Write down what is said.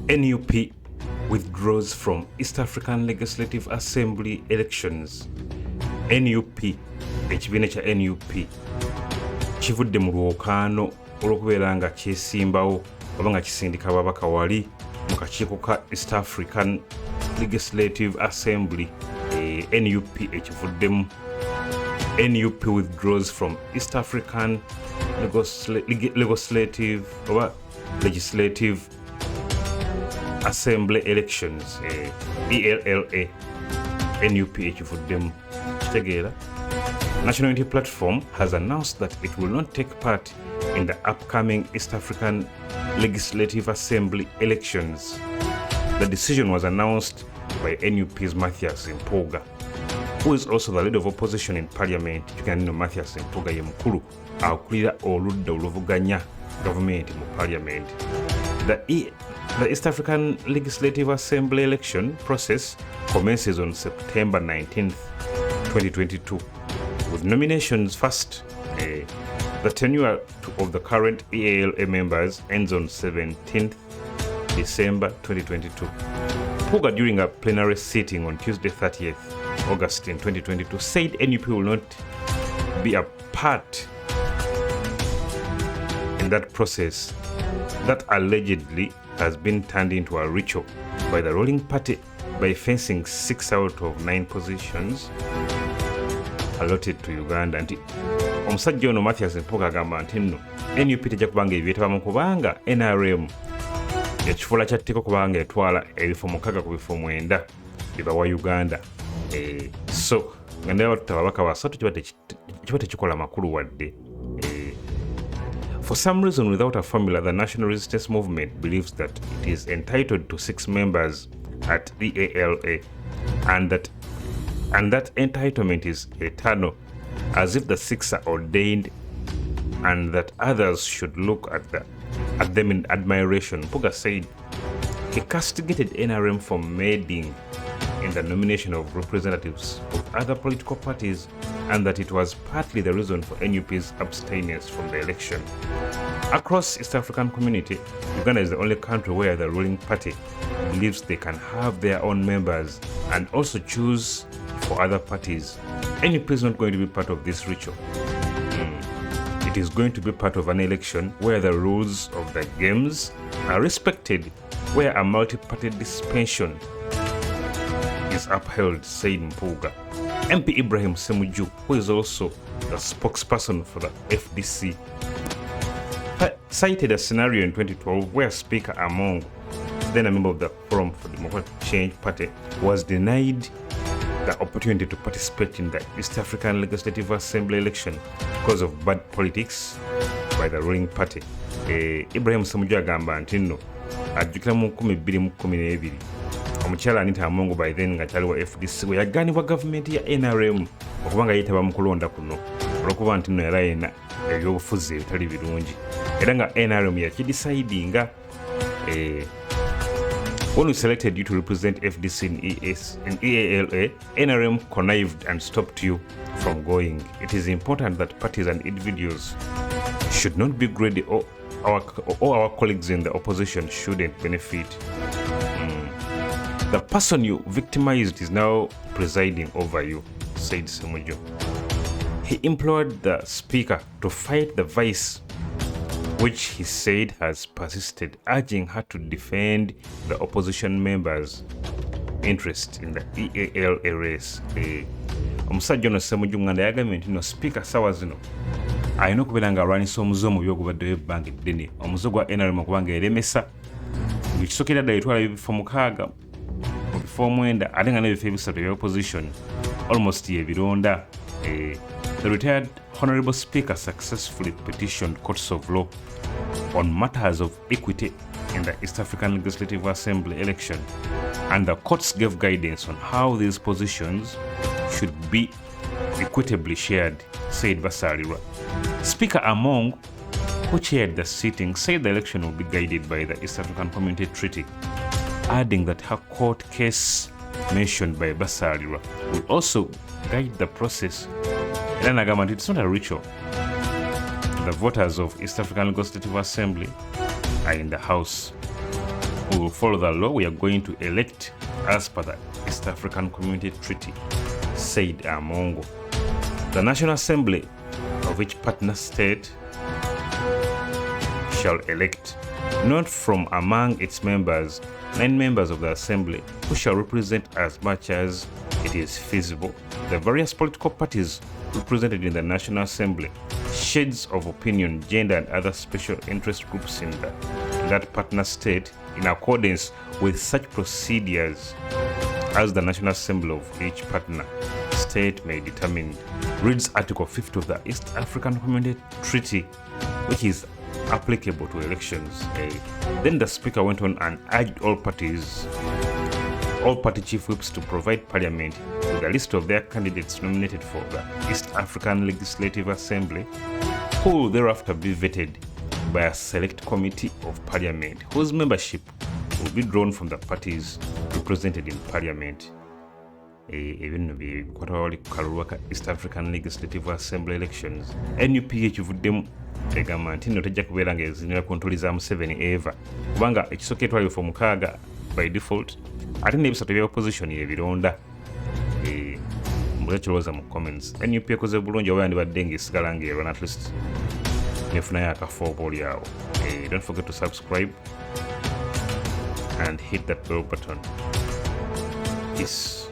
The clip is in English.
NUP withdraws from East African Legislative Assembly elections. NUP, ekibiina kya NUP kivudde mu lwokaano olw'okubeera nga kyesimbawo oba nga kisindika ababaka wali mu kakiiko ka East African Legislative Assembly. NUP ekivuddemu. NUP withdraws from East African Legislative Assembly elections. EALA. NUP ekivuddemu. Kitegeera. National Unity Platform has announced that it will not take part in the upcoming East African Legislative Assembly elections. The decision was announced by NUP's Mathias Mpuuga, who is also the leader of opposition in Parliament. Uganda Mathias Mpuuga ye mukulu akulira oludda oluvuganya government mu Parliament. The East African Legislative Assembly election process commences on September 19th, 2022, with nominations first. The tenure of the current EALA members ends on 17th December 2022. Mpuuga, during a plenary sitting on Tuesday 30th August in 2022, said NUP will not be a part in that process that allegedly has been turned into a ritual by the ruling party by fencing 6 out of 9 positions allotted to Uganda. Nti omusajja ono Mathias Mpuuga agamba nti nno NUP tejja kubanga ebyetabamu kubanga NRM yakifuula kyatteko kubanga etwala ebifo 6 ku bifo 9 bibawa Uganda. So nga naye batuta ababaka basatu kiba tekikola makulu wadde. For some reason, without a formula, the National Resistance Movement believes that it is entitled to 6 members at the EALA, and that entitlement is eternal, as if the 6 are ordained and that others should look at them in admiration. Mpuuga said he castigated NRM for meddling in the nomination of representatives of other political parties, and that it was partly the reason for NUP's abstinence from the election. Across East African community, Uganda is the only country where the ruling party believes they can have their own members and also choose for other parties. NUP is not going to be part of this ritual. It is going to be part of an election where the rules of the games are respected, where a multi-party dispensation is upheld, said Mpuuga. MP Ibrahim Ssemujju, who is also the spokesperson for the FDC, cited a scenario in 2012 where Speaker Among, then a member of the Forum for Democratic Change Party, was denied the opportunity to participate in the East African Legislative Assembly election because of bad politics by the ruling party. Ibrahim Ssemujju agamba nti nno ajjukira mu 2012 omukyala Anita Amongo by then nga kyali wa FDC we yaganibwa gavumenti ya NRM okubanga yeetaba mu kulonda kuno olwokuba nti nno era yena ebyobufuzi ebitali birungi era nga NRM yakidecidinga. When we selected you to represent FDC in EALA, NRM connived and stopped you from going. It is important that parties and individuals should not be greedy, or our colleagues in the opposition shouldn't benefit. The person you victimized is now presiding over you, said Ssemujju. He implored the speaker to fight the vice, which he said has persisted, urging her to defend the opposition members' interest in the EALA race. Omusajja ono Ssemujju nganda yagambye nti no speaker sawa zino alina okubeera nga alwanyisa omuze omubi ogubaddeyo ebbanga eddene, omuze gwa NRM okubanga eremesa ng'ekisookera ddala etwala ebifo 6 mu bifo 9 ate nga n'ebifo ebisatu ebya opposition almost yebironda. The retired Honorable Speaker successfully petitioned courts of law on matters of equity in the East African Legislative Assembly election, and the courts gave guidance on how these positions should be equitably shared, said Basalirwa. Speaker Among, who chaired the sitting, said the election will be guided by the East African Community Treaty, adding that her court case mentioned by Basalirwa will also guide the process. Then agamba nti it's not a ritual. The voters of East African Legislative Assembly are in the House. We will follow the law. We are going to elect as per the East African Community Treaty, said Amongo. The National Assembly of each partner state shall elect, not from among its members, 9 members of the Assembly, who shall represent as much as it is feasible the various political parties represented in the National Assembly, shades of opinion, gender, and other special interest groups in that partner state, in accordance with such procedures as the National Assembly of each partner state may determine, reads Article 50 of the East African Community Treaty, which is applicable to elections. Then the Speaker went on and urged all party chief whips to provide Parliament with a list of their candidates nominated for the East African Legislative Assembly, who will thereafter be vetted by a select committee of Parliament, whose membership will be drawn from the parties represented in Parliament. East African Legislative Assembly elections. NUP ekivuddemu egamba nti nno tejja kubeera ng'ezinira kontoli za Museveni eva kubanga ekisooka etwalibwa fo 6 by default ate n'ebisatu ebya opposition ebironda. Mbuza kirowooza mu comments. NUP ekoze bulungi oba yandibadde ng'esigala ng'erwana at least nefunayo akafo oba oli awo. Don't forget to subscribe and hit that bell button. Peace.